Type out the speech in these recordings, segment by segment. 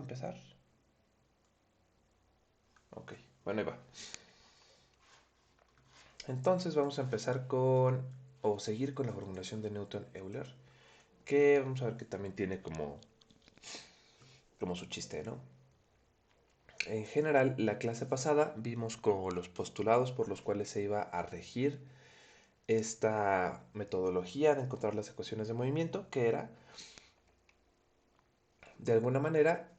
empezar. Ok, bueno, ahí va. Entonces vamos a empezar con, o seguir con la formulación de Newton-Euler, que vamos a ver que también tiene como su chiste, ¿no? En general, la clase pasada vimos como los postulados por los cuales se iba a regir esta metodología de encontrar las ecuaciones de movimiento, que era, de alguna manera,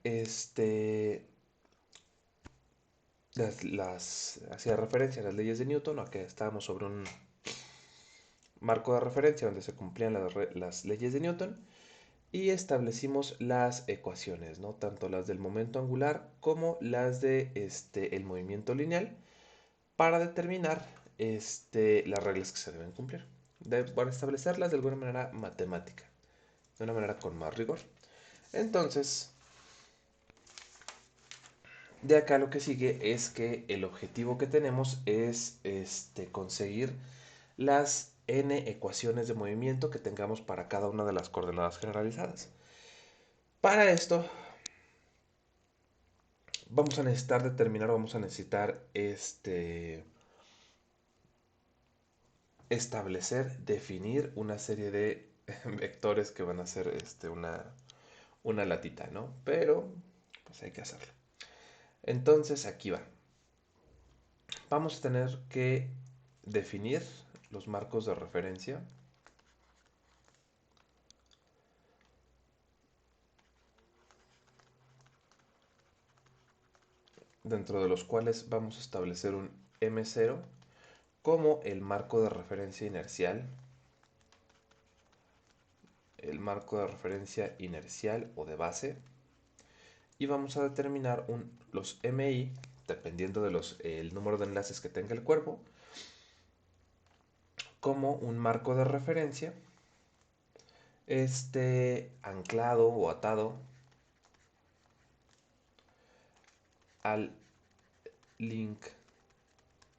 hacía referencia a las leyes de Newton, a que estábamos sobre un marco de referencia donde se cumplían las leyes de Newton, y establecimos las ecuaciones, ¿no? Tanto las del momento angular como las de el movimiento lineal, para determinar las reglas que se deben cumplir, para establecerlas de alguna manera matemática, de una manera con más rigor. Entonces, de acá lo que sigue es que el objetivo que tenemos es conseguir las n ecuaciones de movimiento que tengamos para cada una de las coordenadas generalizadas. Para esto vamos a necesitar determinar, vamos a necesitar establecer, definir una serie de vectores que van a ser una latita, ¿no? Pero pues hay que hacerlo. Entonces aquí va. Vamos a tener que definir los marcos de referencia dentro de los cuales vamos a establecer un M0 como el marco de referencia inercial, el marco de referencia inercial o de base, y vamos a determinar los MI, dependiendo de el número de enlaces que tenga el cuerpo, como un marco de referencia anclado o atado al link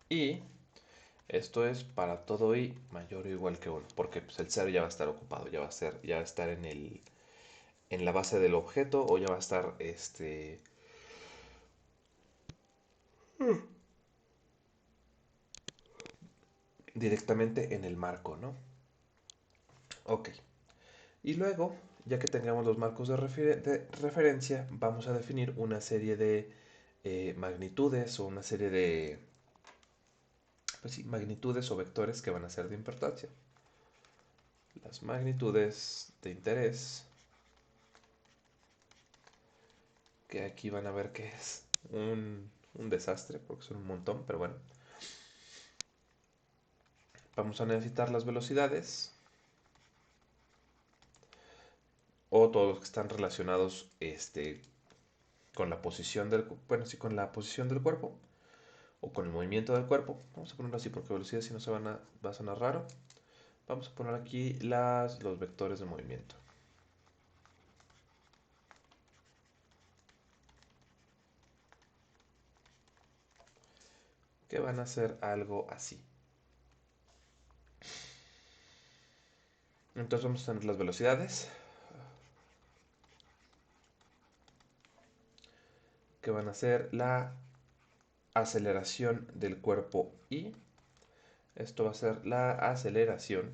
I. Esto es para todo I mayor o igual que 1, porque pues, el 0 ya va a estar ocupado, ya va a estar en la base del objeto, o ya va a estar directamente en el marco, ¿no? Ok. Y luego, ya que tengamos los marcos de referencia, vamos a definir una serie de magnitudes, o una serie de, pues sí, magnitudes o vectores que van a ser de importancia. Las magnitudes de interés, que aquí van a ver que es un desastre, porque son un montón, pero bueno. Vamos a necesitar las velocidades, o todos los que están relacionados con la posición bueno, sí, con la posición del cuerpo, o con el movimiento del cuerpo. Vamos a ponerlo así porque velocidad si no va a sonar raro. Vamos a poner aquí los vectores de movimiento, que van a ser algo así. Entonces vamos a tener las velocidades, que van a ser la aceleración del cuerpo I. Esto va a ser la aceleración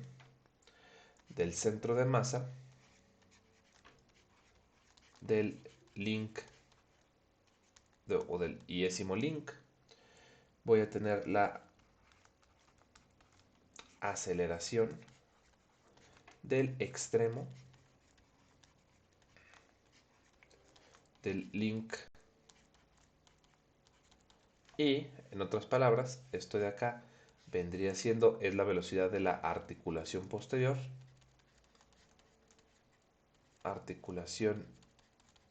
del centro de masa del link o del iésimo link. Voy a tener la aceleración del extremo del link, y en otras palabras, esto de acá vendría siendo, es la velocidad de la articulación posterior, articulación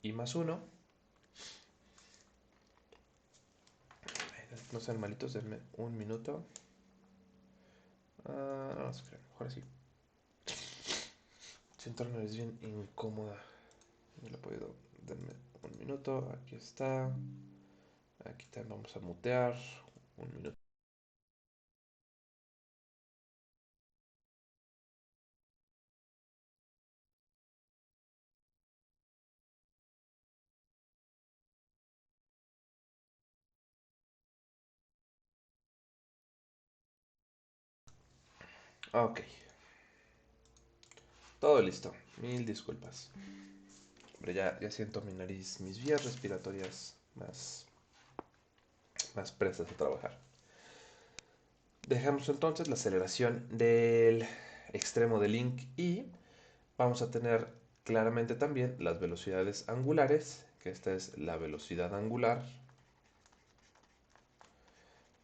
I más 1. No sean malitos, denme un minuto. No, mejor así. Siento la nariz bien incómoda. No lo he podido. Denme un minuto. Aquí está. Aquí también vamos a mutear. Un minuto. Ok, todo listo. Mil disculpas. Hombre, ya siento mi nariz, mis vías respiratorias más prestas a trabajar. Dejamos entonces la aceleración del extremo del link y vamos a tener claramente también las velocidades angulares, que esta es la velocidad angular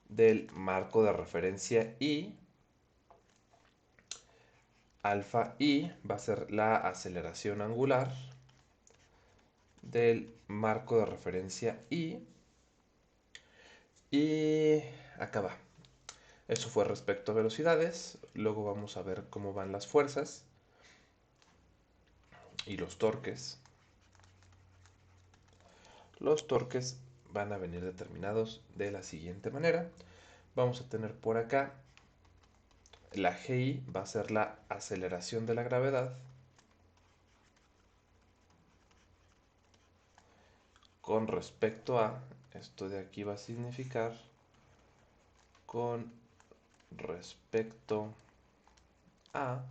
del marco de referencia I. Alfa I va a ser la aceleración angular del marco de referencia I. Y acá va. Eso fue respecto a velocidades. Luego vamos a ver cómo van las fuerzas y los torques. Los torques van a venir determinados de la siguiente manera. Vamos a tener por acá la GI va a ser la aceleración de la gravedad con respecto a, esto de aquí va a significar con respecto a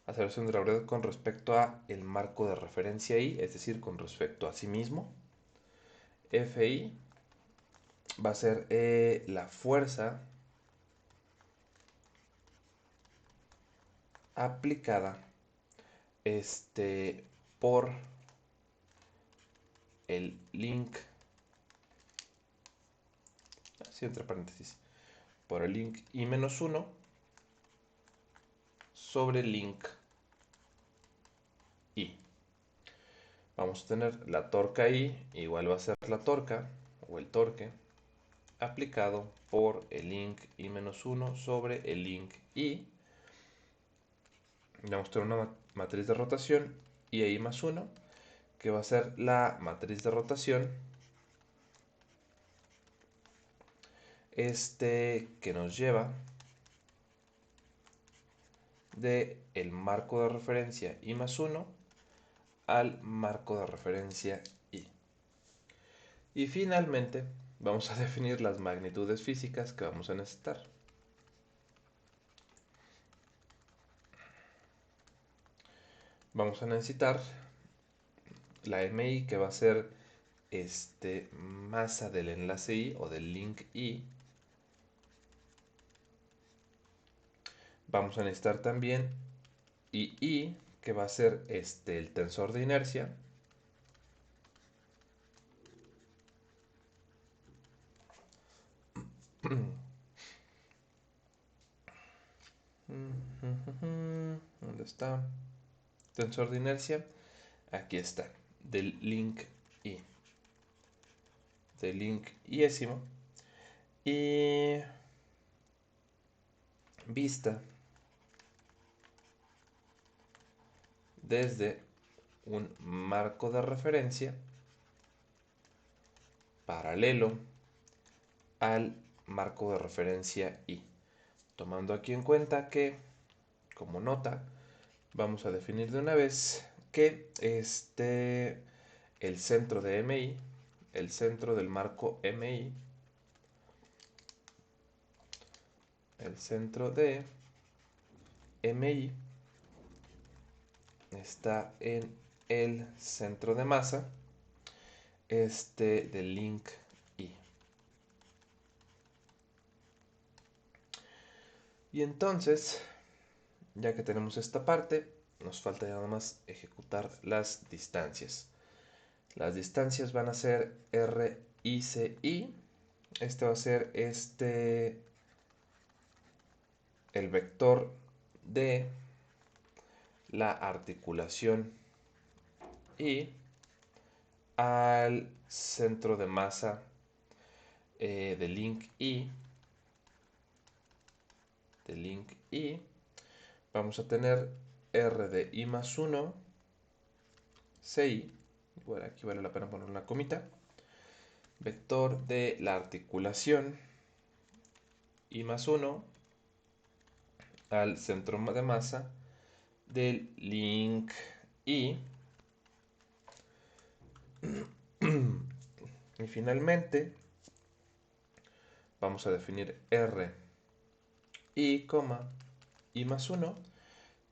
aceleración de la gravedad con respecto a el marco de referencia I, es decir, con respecto a sí mismo. FI va a ser la fuerza aplicada por el link, así entre paréntesis, por el link I-1 sobre el link I. Vamos a tener la torca I, igual va a ser la torca o el torque aplicado por el link I-1 sobre el link I. Vamos a tener una matriz de rotación I+1, que va a ser la matriz de rotación que nos lleva de el marco de referencia I+1 al marco de referencia I. Y finalmente vamos a definir las magnitudes físicas que vamos a necesitar. Vamos a necesitar la MI, que va a ser masa del enlace I o del link I. Vamos a necesitar también II, que va a ser el tensor de inercia. ¿Dónde está? Tensor de inercia. Aquí está. Del link I. Del link iésimo. Y vista desde un marco de referencia paralelo al marco de referencia I. Tomando aquí en cuenta que, como nota, vamos a definir de una vez que el centro de MI, el centro del marco MI, el centro de MI está en el centro de masa del link I. Y entonces, ya que tenemos esta parte, nos falta ya nada más ejecutar las distancias. Las distancias van a ser R, I, C, I. Este va a ser el vector de la articulación I al centro de masa del link I. Del link I. Vamos a tener R de I+1 CI. Bueno, aquí vale la pena poner una comita. Vector de la articulación I+1 al centro de masa del link I. Y finalmente vamos a definir R y, y más 1,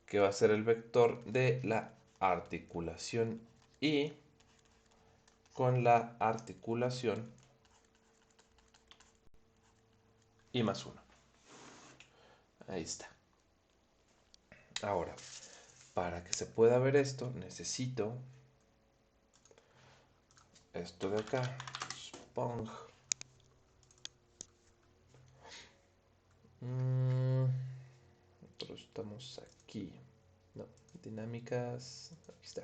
que va a ser el vector de la articulación y con la articulación y más 1. Ahí está. Ahora, para que se pueda ver esto, necesito esto de acá, Spong. Nosotros estamos aquí. No, dinámicas. Aquí está.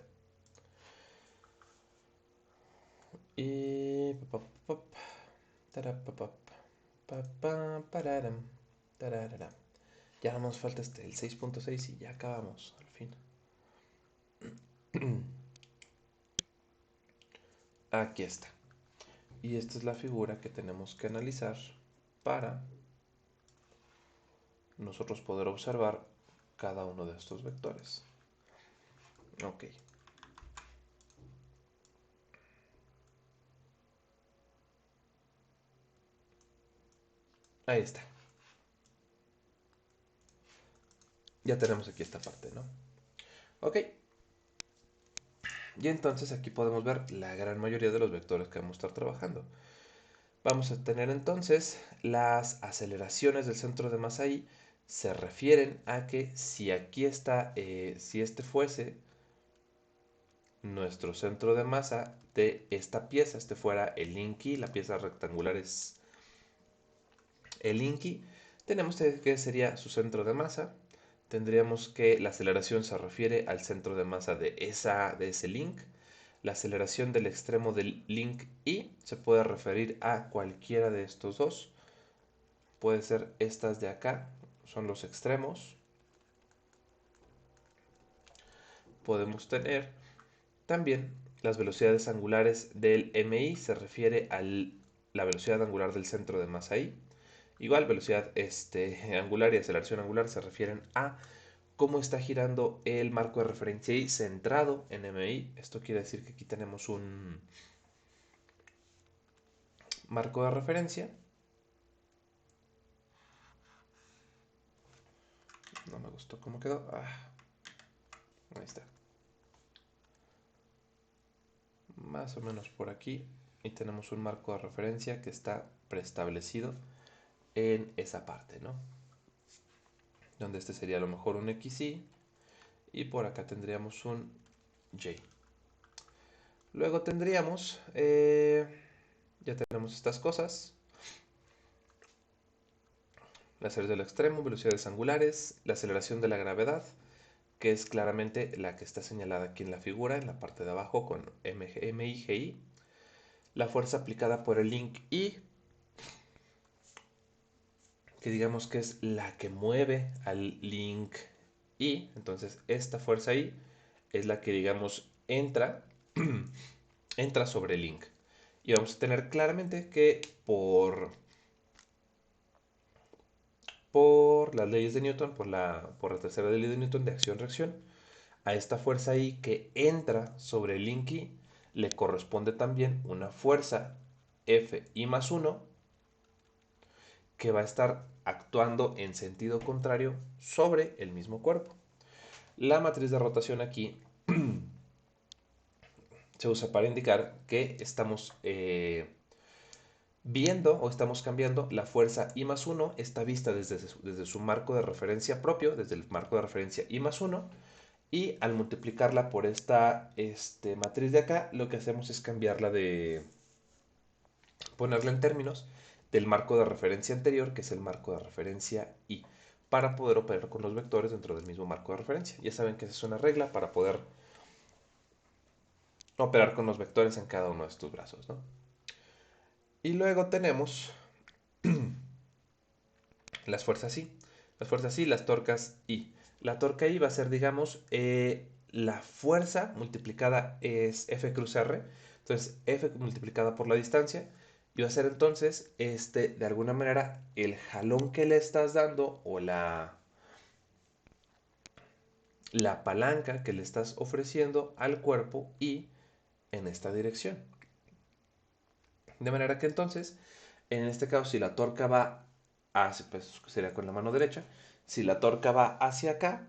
Y. Ya nos falta el 6.6 y ya acabamos, al fin. Aquí está. Y esta es la figura que tenemos que analizar para nosotros poder observar cada uno de estos vectores. Ok. Ahí está. Ya tenemos aquí esta parte, ¿no? Ok. Y entonces aquí podemos ver la gran mayoría de los vectores que vamos a estar trabajando. Vamos a tener entonces las aceleraciones del centro de masa I se refieren a que si aquí está, si este fuese nuestro centro de masa de esta pieza, este fuera el Linky, la pieza rectangular es el Linky, tenemos que sería su centro de masa, tendríamos que la aceleración se refiere al centro de masa de ese link. La aceleración del extremo del link I se puede referir a cualquiera de estos dos. Puede ser estas de acá, son los extremos. Podemos tener también las velocidades angulares del MI, se refiere a la velocidad angular del centro de masa I. Igual, velocidad angular y aceleración angular se refieren a cómo está girando el marco de referencia I centrado en MI. Esto quiere decir que aquí tenemos un marco de referencia. No me gustó cómo quedó. Ahí está. Más o menos por aquí. Y tenemos un marco de referencia que está preestablecido en esa parte, ¿no? Donde este sería a lo mejor un XY. Y por acá tendríamos un Y. Luego tendríamos, ya tenemos estas cosas. La aceleración del extremo, velocidades angulares, la aceleración de la gravedad, que es claramente la que está señalada aquí en la figura, en la parte de abajo con MIGI. La fuerza aplicada por el link I, que digamos que es la que mueve al link I. Entonces esta fuerza I es la que digamos entra entra sobre el link. Y vamos a tener claramente que por las leyes de Newton, por la tercera ley de Newton de acción-reacción, a esta fuerza I que entra sobre el link I le corresponde también una fuerza F I más 1 que va a estar actuando en sentido contrario sobre el mismo cuerpo. La matriz de rotación aquí se usa para indicar que estamos viendo o estamos cambiando la fuerza I más 1, está vista desde su marco de referencia propio, desde el marco de referencia I más 1, y al multiplicarla por esta matriz de acá, lo que hacemos es cambiarla ponerla en términos del marco de referencia anterior, que es el marco de referencia I, para poder operar con los vectores dentro del mismo marco de referencia. Ya saben que esa es una regla para poder operar con los vectores en cada uno de estos brazos, ¿no? Y luego tenemos las fuerzas I. Las fuerzas I, las torcas I. La torca I va a ser, digamos, la fuerza multiplicada es F cruz R. Entonces, F multiplicada por la distancia. Y va a ser entonces, de alguna manera, el jalón que le estás dando o la palanca que le estás ofreciendo al cuerpo I en esta dirección. De manera que entonces, en este caso, si la torca va pues sería con la mano derecha. Si la torca va hacia acá,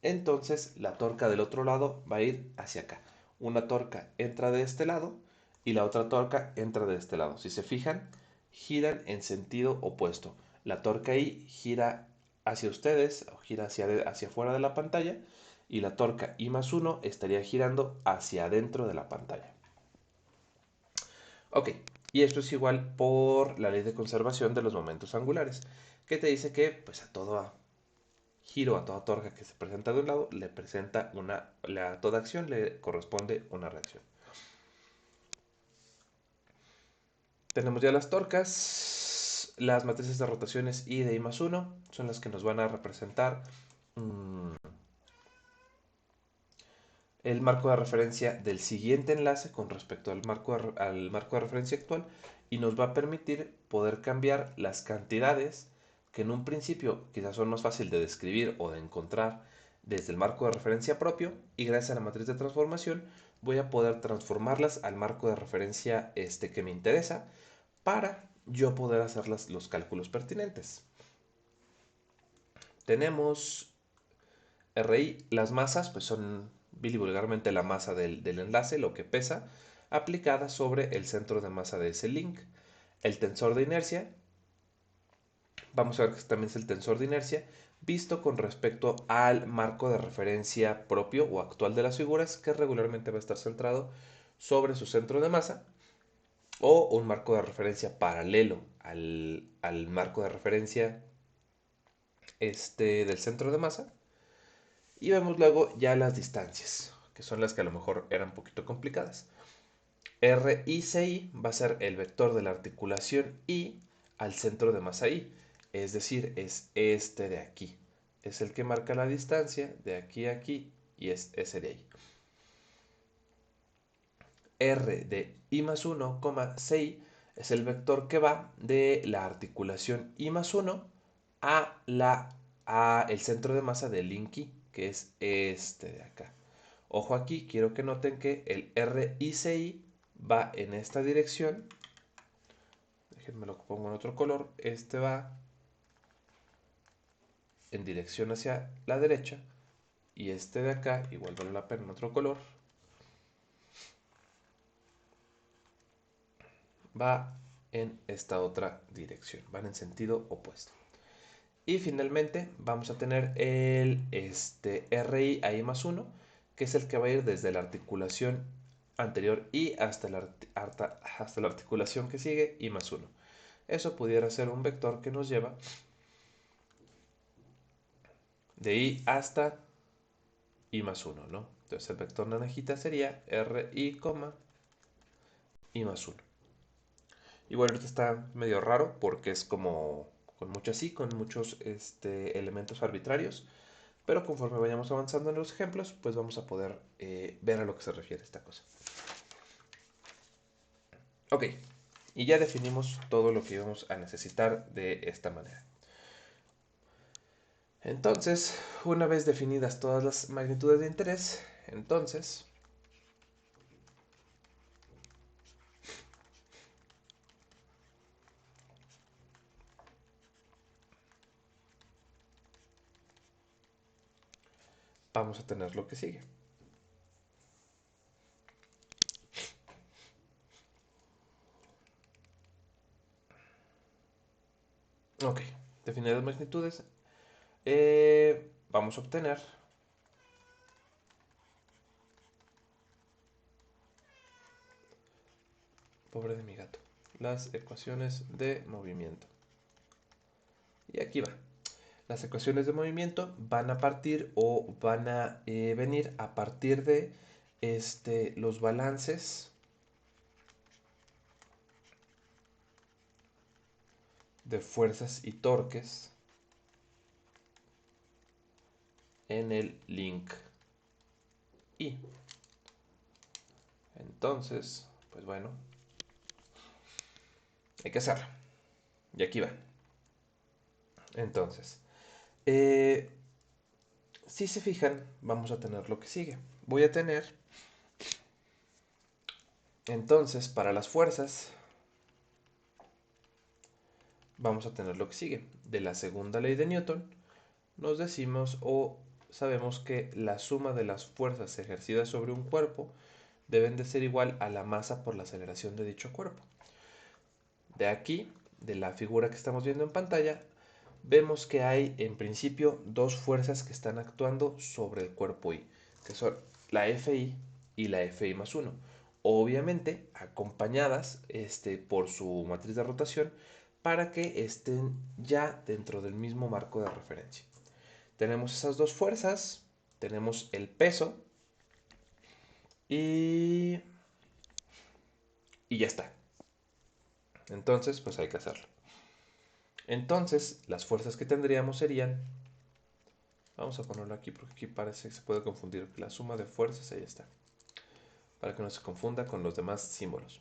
entonces la torca del otro lado va a ir hacia acá. Una torca entra de este lado y la otra torca entra de este lado. Si se fijan, giran en sentido opuesto. La torca I gira hacia ustedes o gira hacia afuera de la pantalla y la torca I más 1 estaría girando hacia adentro de la pantalla. Ok, y esto es igual por la ley de conservación de los momentos angulares, que te dice que pues a todo giro, a toda torca que se presenta de un lado, le presenta a toda acción le corresponde una reacción. Tenemos ya las torcas, las matrices de rotaciones I de I más 1 son las que nos van a representar el marco de referencia del siguiente enlace con respecto al marco de referencia actual y nos va a permitir poder cambiar las cantidades que en un principio quizás son más fácil de describir o de encontrar desde el marco de referencia propio y gracias a la matriz de transformación voy a poder transformarlas al marco de referencia que me interesa para yo poder hacer los cálculos pertinentes. Tenemos RI, las masas pues son vulgarmente la masa del enlace, lo que pesa, aplicada sobre el centro de masa de ese link. El tensor de inercia, vamos a ver que también es el tensor de inercia, visto con respecto al marco de referencia propio o actual de las figuras, que regularmente va a estar centrado sobre su centro de masa, o un marco de referencia paralelo al marco de referencia del centro de masa. Y vemos luego ya las distancias, que son las que a lo mejor eran un poquito complicadas. RICI va a ser el vector de la articulación I al centro de masa I, es decir, es este de aquí. Es el que marca la distancia de aquí a aquí y es ese de ahí. R de I más 1, CI es el vector que va de la articulación I más 1 a el centro de masa del link I, que es este de acá. Ojo aquí, quiero que noten que el RICI va en esta dirección. Déjenme lo pongo en otro color. Este va en dirección hacia la derecha. Y este de acá, igual vale la pena en otro color, va en esta otra dirección. Van en sentido opuesto. Y finalmente vamos a tener el RI a I más 1, que es el que va a ir desde la articulación anterior I hasta la articulación que sigue I más 1. Eso pudiera ser un vector que nos lleva de I hasta I más 1, ¿no? Entonces el vector naranjita sería RI, I más 1. Y bueno, esto está medio raro porque es como con muchos elementos arbitrarios. Pero conforme vayamos avanzando en los ejemplos, pues vamos a poder ver a lo que se refiere esta cosa. Ok, y ya definimos todo lo que íbamos a necesitar de esta manera. Entonces, una vez definidas todas las magnitudes de interés, entonces vamos a tener lo que sigue. Ok, definidas las magnitudes, vamos a obtener pobre de mi gato, las ecuaciones de movimiento. Y aquí va. Las ecuaciones de movimiento van a partir o van a venir a partir de los balances de fuerzas y torques en el link I. Entonces, pues bueno, hay que hacerlo. Y aquí va. Entonces, si se fijan, vamos a tener lo que sigue. Voy a tener, entonces, para las fuerzas, vamos a tener lo que sigue. De la segunda ley de Newton, nos decimos o sabemos que la suma de las fuerzas ejercidas sobre un cuerpo deben de ser igual a la masa por la aceleración de dicho cuerpo. De aquí, de la figura que estamos viendo en pantalla, vemos que hay en principio dos fuerzas que están actuando sobre el cuerpo I, que son la Fi y la Fi más 1. Obviamente acompañadas por su matriz de rotación para que estén ya dentro del mismo marco de referencia. Tenemos esas dos fuerzas, tenemos el peso y, y ya está. Entonces, pues hay que hacerlo. Entonces, las fuerzas que tendríamos serían, vamos a ponerlo aquí porque aquí parece que se puede confundir, la suma de fuerzas, ahí está, para que no se confunda con los demás símbolos.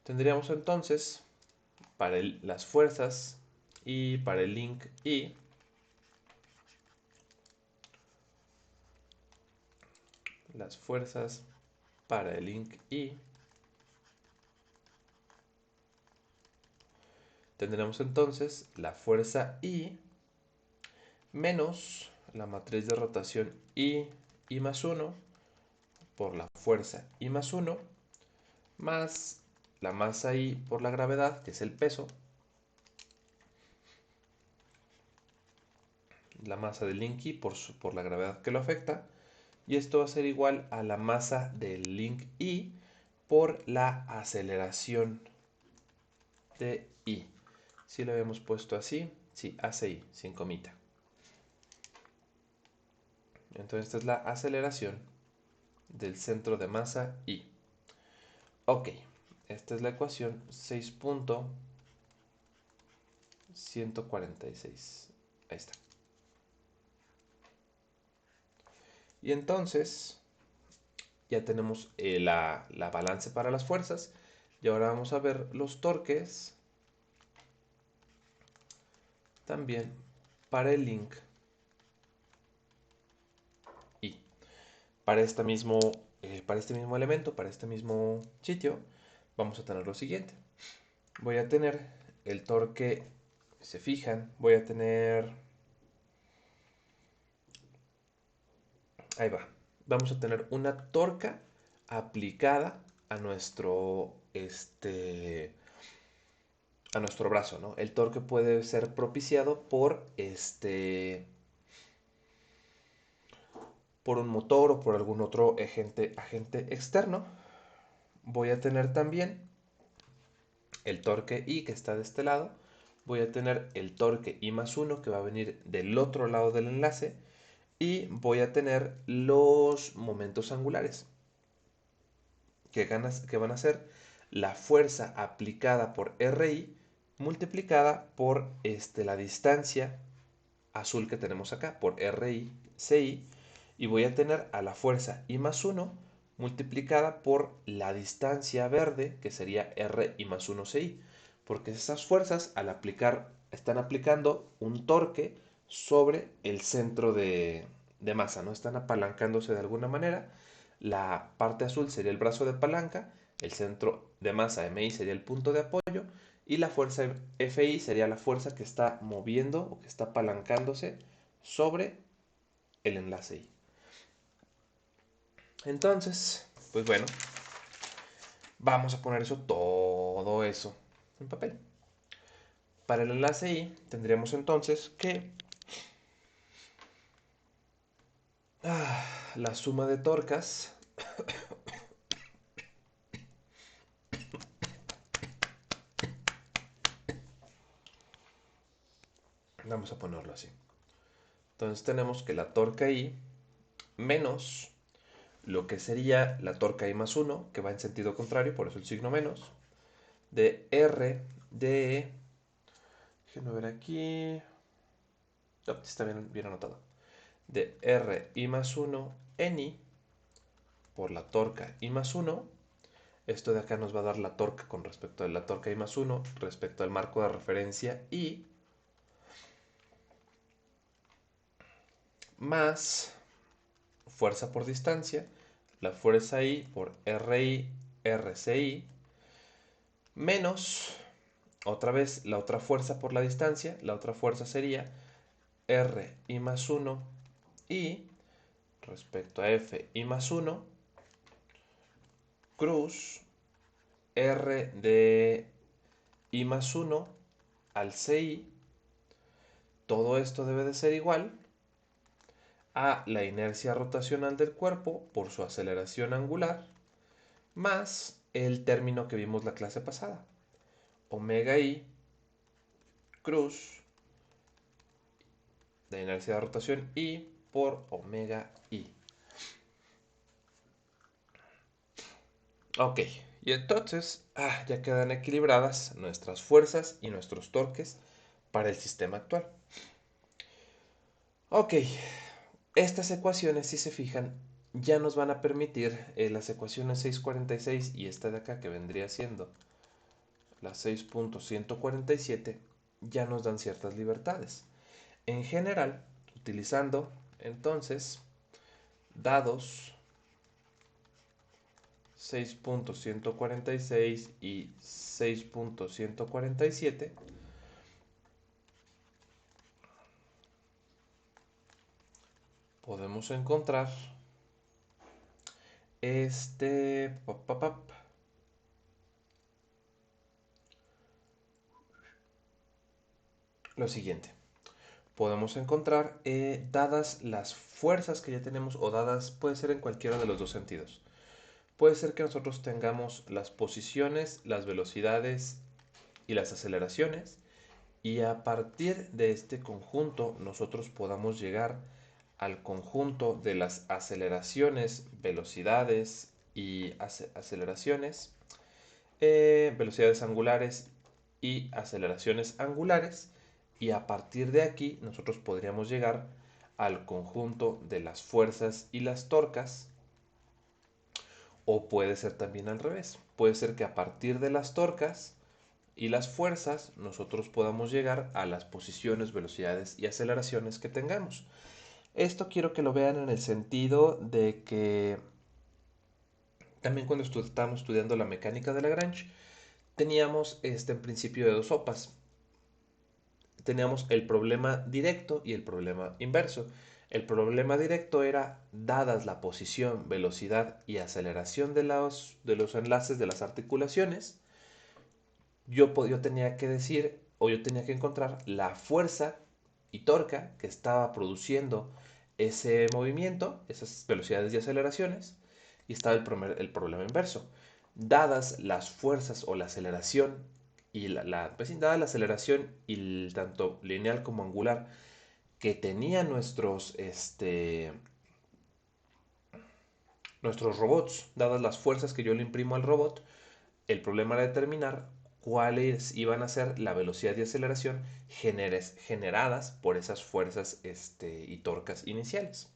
Tendríamos entonces, para las fuerzas y para el link I, las fuerzas para el link I, tendremos entonces la fuerza I menos la matriz de rotación I más 1 por la fuerza I más 1 más la masa I por la gravedad, que es el peso, la masa del link I por la gravedad que lo afecta, y esto va a ser igual a la masa del link I por la aceleración de I. Si lo habíamos puesto así, sí, ACI, sin comita. Entonces esta es la aceleración del centro de masa I. Ok, esta es la ecuación 6.146. Ahí está. Y entonces ya tenemos la balance para las fuerzas. Y ahora vamos a ver los torques también para el link I. Para este mismo elemento, para este mismo sitio, vamos a tener lo siguiente. Voy a tener el torque, si se fijan, voy a tener... Ahí va. Vamos a tener una torca aplicada a a nuestro brazo, ¿no? El torque puede ser propiciado por un motor o por algún otro agente externo. Voy a tener también el torque I que está de este lado. Voy a tener el torque I más 1 que va a venir del otro lado del enlace. Y voy a tener los momentos angulares que van a ser la fuerza aplicada por RI multiplicada por la distancia azul que tenemos acá, por RI, CI, y voy a tener a la fuerza I más 1 multiplicada por la distancia verde, que sería RI más 1 CI, porque esas fuerzas están aplicando un torque sobre el centro de masa, ¿no? Están apalancándose de alguna manera. La parte azul sería el brazo de palanca, el centro de masa MI sería el punto de apoyo y la fuerza Fi sería la fuerza que está moviendo o que está apalancándose sobre el enlace I. Entonces, pues bueno, vamos a poner todo eso en papel. Para el enlace I tendríamos entonces que la suma de torcas vamos a ponerlo así. Entonces tenemos que la torca I menos lo que sería la torca I más 1, que va en sentido contrario, por eso el signo menos, de R de... Déjenme ver aquí. No, está bien anotado. De R I más 1 en I por la torca I más 1. Esto de acá nos va a dar la torca con respecto a la torca I más 1 respecto al marco de referencia I más fuerza por distancia, la fuerza I por RI, RCI, menos otra vez la otra fuerza por la distancia, la otra fuerza sería R I más 1 y respecto a F I más 1 cruz R de I más 1 al CI. Todo esto debe de ser igual a la inercia rotacional del cuerpo por su aceleración angular más el término que vimos la clase pasada, omega I cruz de inercia de rotación I por omega I. Ok, y entonces ya quedan equilibradas nuestras fuerzas y nuestros torques para el sistema actual. Ok, estas ecuaciones, si se fijan, ya nos van a permitir las ecuaciones 646 y esta de acá que vendría siendo la 6.147, ya nos dan ciertas libertades. En general, utilizando entonces dados 6.146 y 6.147, podemos encontrar lo siguiente. Podemos encontrar, dadas las fuerzas que ya tenemos, o dadas, puede ser en cualquiera de los dos sentidos. Puede ser que nosotros tengamos las posiciones, las velocidades y las aceleraciones, y a partir de este conjunto nosotros podamos llegar al conjunto de las aceleraciones, velocidades y aceleraciones, velocidades angulares y aceleraciones angulares, y a partir de aquí nosotros podríamos llegar al conjunto de las fuerzas y las torcas, o puede ser también al revés. Puede ser que a partir de las torcas y las fuerzas nosotros podamos llegar a las posiciones, velocidades y aceleraciones que tengamos. Esto quiero que lo vean en el sentido de que también cuando estábamos estudiando la mecánica de Lagrange, teníamos en principio de dos sopas. Teníamos el problema directo y el problema inverso. El problema directo era, dadas la posición, velocidad y aceleración de los enlaces de las articulaciones, yo tenía que decir, o yo tenía que encontrar la fuerza y torca que estaba produciendo ese movimiento, esas velocidades y aceleraciones, y estaba el problema inverso. Dadas las fuerzas o la aceleración y pues, dada la aceleración y tanto lineal como angular que tenían nuestros robots, dadas las fuerzas que yo le imprimo al robot, el problema era determinar cuáles iban a ser la velocidad y aceleración generadas por esas fuerzas y torcas iniciales.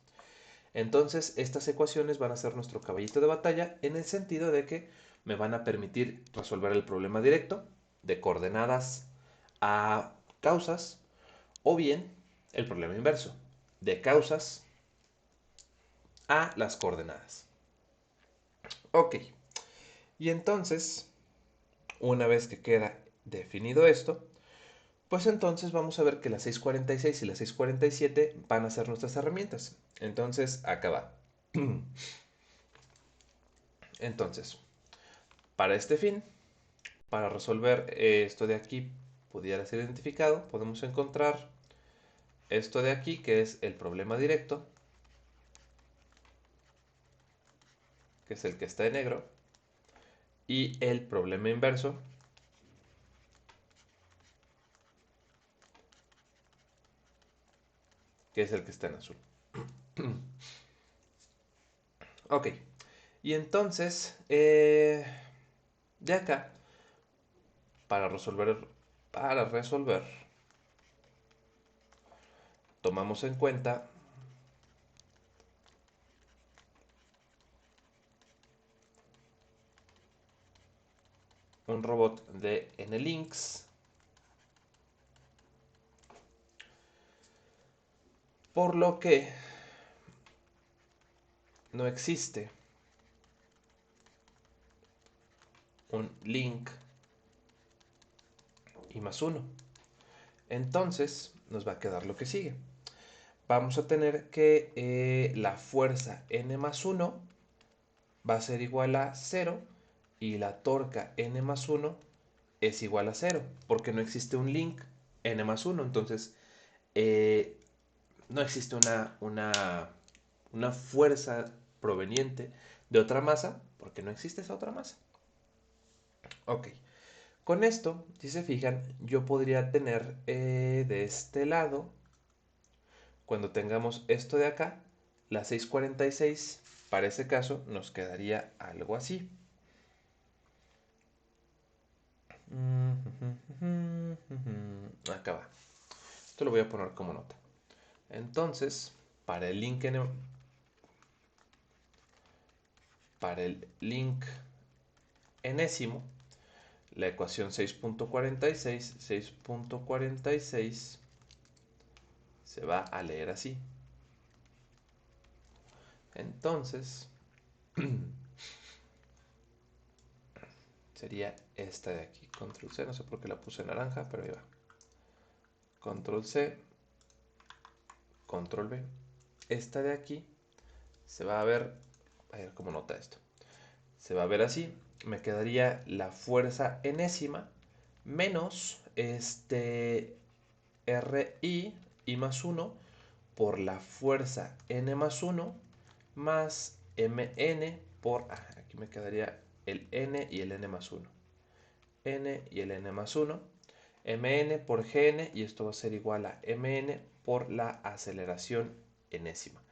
Entonces, estas ecuaciones van a ser nuestro caballito de batalla en el sentido de que me van a permitir resolver el problema directo de coordenadas a causas, o bien el problema inverso de causas a las coordenadas. Ok, y entonces, una vez que queda definido esto, pues entonces vamos a ver que la 646 y la 647 van a ser nuestras herramientas. Entonces, acá va. Entonces, para este fin, para resolver esto de aquí pudiera ser identificado, podemos encontrar esto de aquí, que es el problema directo, que es el que está en negro, y el problema inverso, que es el que está en azul. Ok, y entonces, de acá, para resolver, tomamos en cuenta un robot de NLinks, por lo que no existe un link y más 1. Entonces nos va a quedar lo que sigue. Vamos a tener que la fuerza n más 1 va a ser igual a 0 y la torca n más 1 es igual a 0, porque no existe un link n más 1. Entonces, no existe una fuerza proveniente de otra masa, porque no existe esa otra masa. Ok, con esto, si se fijan, yo podría tener de este lado, cuando tengamos esto de acá, la 646, para ese caso, nos quedaría algo así. Acá va. Esto lo voy a poner como nota. Entonces, para el link enésimo, la ecuación 6.46 se va a leer así. Entonces, sería esta de aquí. Control C, no sé por qué la puse naranja, pero ahí va. Control C, Control B. Esta de aquí se va a ver cómo nota esto. Se va a ver así. Me quedaría la fuerza enésima menos RI y más 1 por la fuerza n más 1 más mn por... aquí me quedaría el n y el n más 1. N y el n más 1. Mn por Gn, y esto va a ser igual a Mn por la aceleración enésima.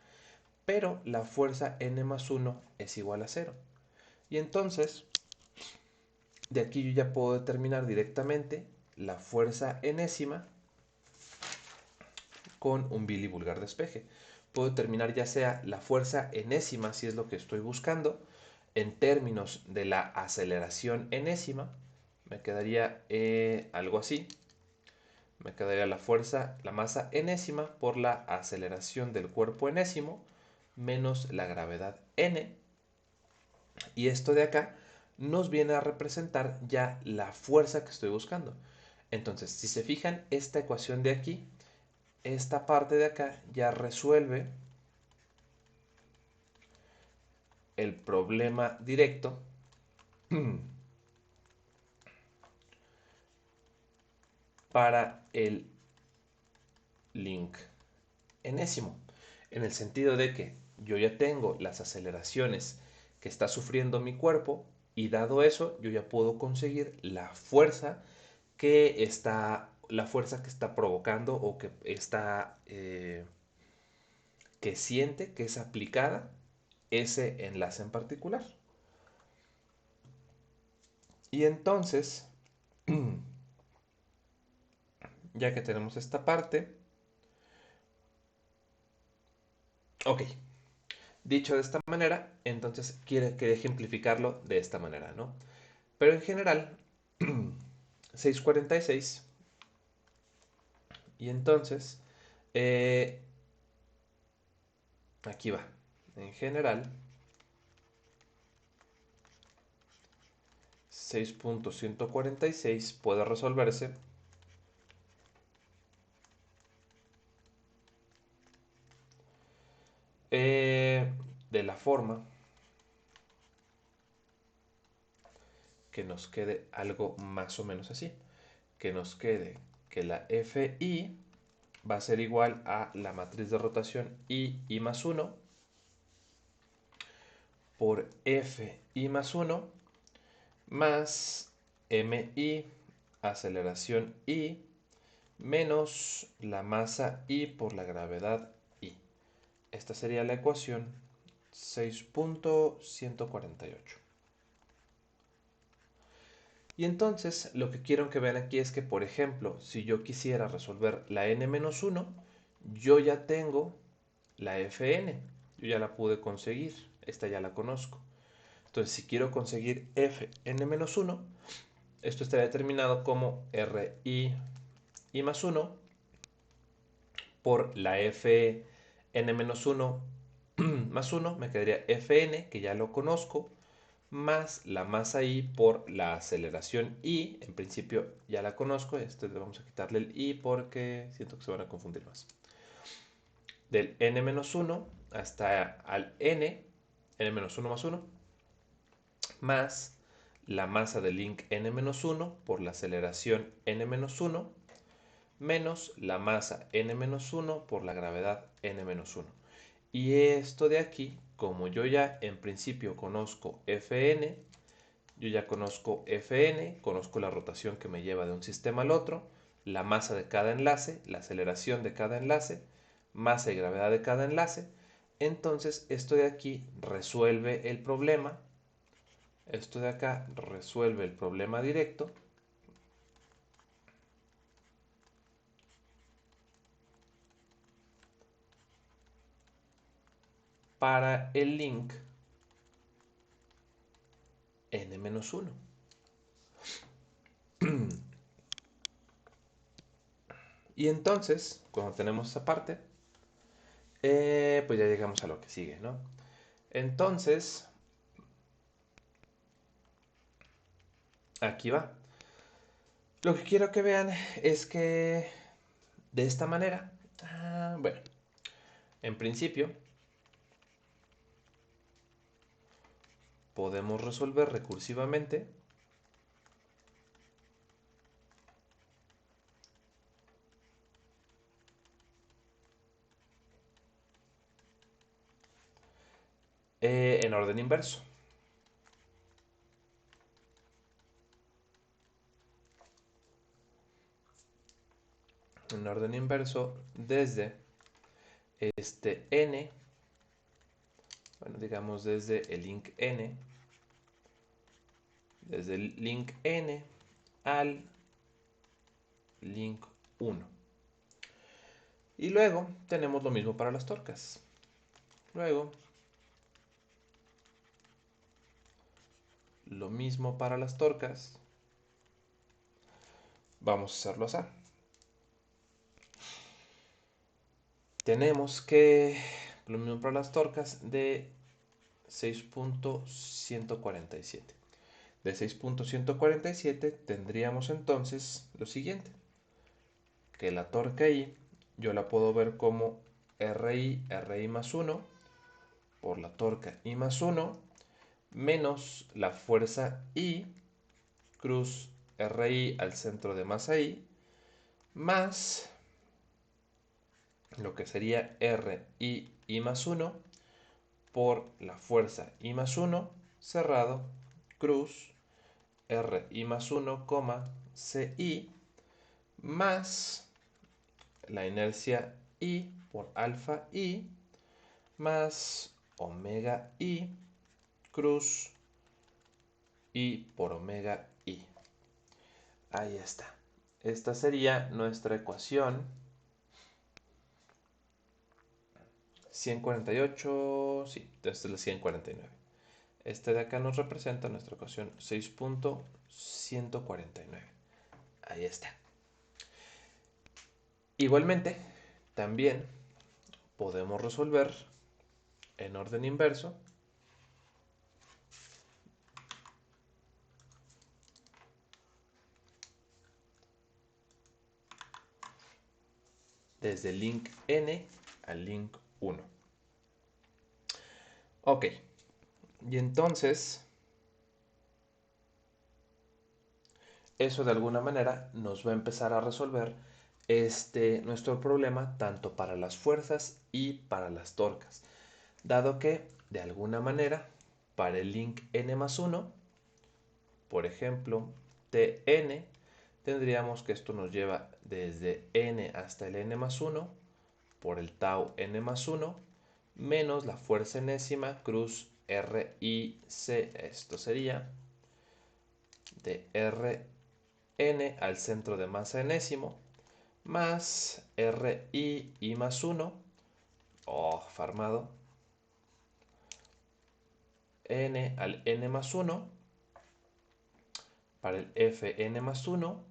Pero la fuerza n más 1 es igual a 0. Y entonces, de aquí yo ya puedo determinar directamente la fuerza enésima con un bilivulgar despeje. Puedo determinar ya sea la fuerza enésima, si es lo que estoy buscando, en términos de la aceleración enésima. Me quedaría algo así. Me quedaría la masa enésima por la aceleración del cuerpo enésimo menos la gravedad n. Y esto de acá nos viene a representar ya la fuerza que estoy buscando. Entonces, si se fijan, esta ecuación de aquí, esta parte de acá ya resuelve el problema directo para el link enésimo, en el sentido de que yo ya tengo las aceleraciones que está sufriendo mi cuerpo, y dado eso yo ya puedo conseguir la fuerza que está provocando, o que está que siente que es aplicada ese enlace en particular. Y entonces, ya que tenemos esta parte, ok, dicho de esta manera, entonces quiere ejemplificarlo de esta manera, ¿no? Pero en general, 646, y entonces, aquí va, en general, 6.146 puede resolverse de la forma que nos quede algo más o menos así. Que nos quede que la FI va a ser igual a la matriz de rotación I más 1 por FI más 1 más MI, aceleración I, menos la masa I por la gravedad I. Esta sería la ecuación 6.148. Y entonces lo que quiero que vean aquí es que, por ejemplo, si yo quisiera resolver la n-1, yo ya tengo la Fn, yo ya la pude conseguir, esta ya la conozco. Entonces, si quiero conseguir Fn-1, esto está determinado como Ri I más 1 por la Fn-1 más 1, me quedaría Fn, que ya lo conozco, más la masa I por la aceleración I. En principio ya la conozco, vamos a quitarle el I porque siento que se van a confundir más. Del n-1 hasta al n-1 más 1, más la masa del link n-1 por la aceleración n-1, menos la masa n-1 por la gravedad n-1. Y esto de aquí, como yo ya en principio conozco Fn, conozco la rotación que me lleva de un sistema al otro, la masa de cada enlace, la aceleración de cada enlace, masa y gravedad de cada enlace. Entonces esto de aquí resuelve el problema. Esto de acá resuelve el problema directo. Para el link n-1. Y entonces, cuando tenemos esa parte, pues ya llegamos a lo que sigue, ¿no? Entonces, aquí va. Lo que quiero que vean es que de esta manera, bueno, en principio, podemos resolver recursivamente en orden inverso. En orden inverso desde este n, bueno, digamos desde el link n, desde el link n al link 1. Y luego tenemos lo mismo para las torcas. Luego, lo mismo para las torcas. Vamos a hacerlo así. Tenemos que, lo mismo para las torcas, de 6.147. De 6.147 tendríamos entonces lo siguiente. Que la torca I yo la puedo ver como RI más 1 por la torca I más 1 menos la fuerza I cruz RI al centro de masa I más lo que sería RI más 1 por la fuerza I más 1 cerrado cruz RI más 1, CI más la inercia I por alfa I más omega I cruz I por omega I. Ahí está. Esta sería nuestra ecuación 148, sí, esta es la 149. Este de acá nos representa nuestra ecuación 6.149. Ahí está. Igualmente, también podemos resolver en orden inverso desde el link n al link 1. Ok, y entonces eso de alguna manera nos va a empezar a resolver nuestro problema tanto para las fuerzas y para las torcas, dado que de alguna manera para el link n más 1, por ejemplo Tn, tendríamos que esto nos lleva desde n hasta el n más 1 por el tau n más 1 menos la fuerza enésima cruz RIC, esto sería de Rn al centro de masa enésimo más RI más 1, formado, n al n más 1 para el Fn más 1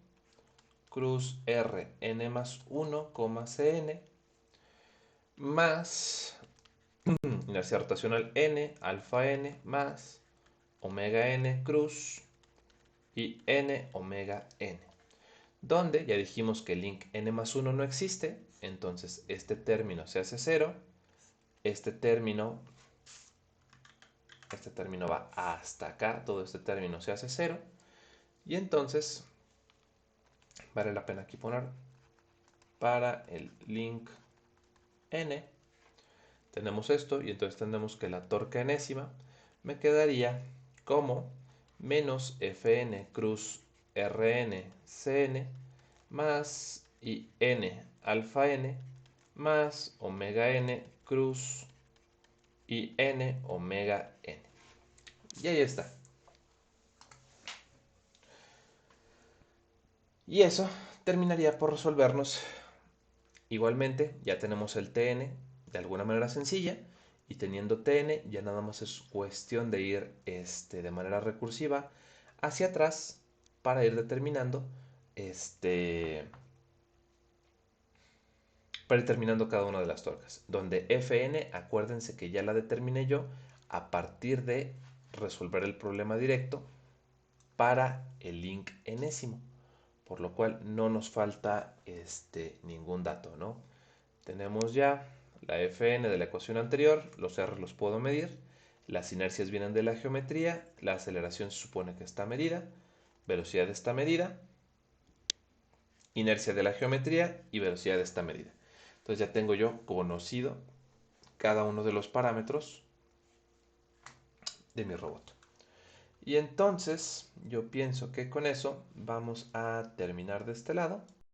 cruz Rn más 1, Cn más inercia rotacional n, alfa n más omega n cruz y n omega n. Donde ya dijimos que el link n más 1 no existe, entonces este término se hace 0, este término va hasta acá, todo este término se hace 0, y entonces vale la pena aquí poner para el link n, tenemos esto, y entonces tenemos que la torca enésima me quedaría como menos fn cruz rn cn más y n alfa n más omega n cruz y n omega n. Y ahí está. Y eso terminaría por resolvernos. Igualmente, ya tenemos el tn de alguna manera sencilla, y teniendo tn ya nada más es cuestión de ir de manera recursiva hacia atrás para ir determinando cada una de las torcas. Donde fn, acuérdense que ya la determiné yo a partir de resolver el problema directo para el link enésimo, por lo cual no nos falta ningún dato, ¿no? Tenemos ya la fn de la ecuación anterior, los r los puedo medir, las inercias vienen de la geometría, la aceleración se supone que está medida, velocidad está medida, inercia de la geometría y velocidad está medida. Entonces ya tengo yo conocido cada uno de los parámetros de mi robot. Y entonces yo pienso que con eso vamos a terminar de este lado.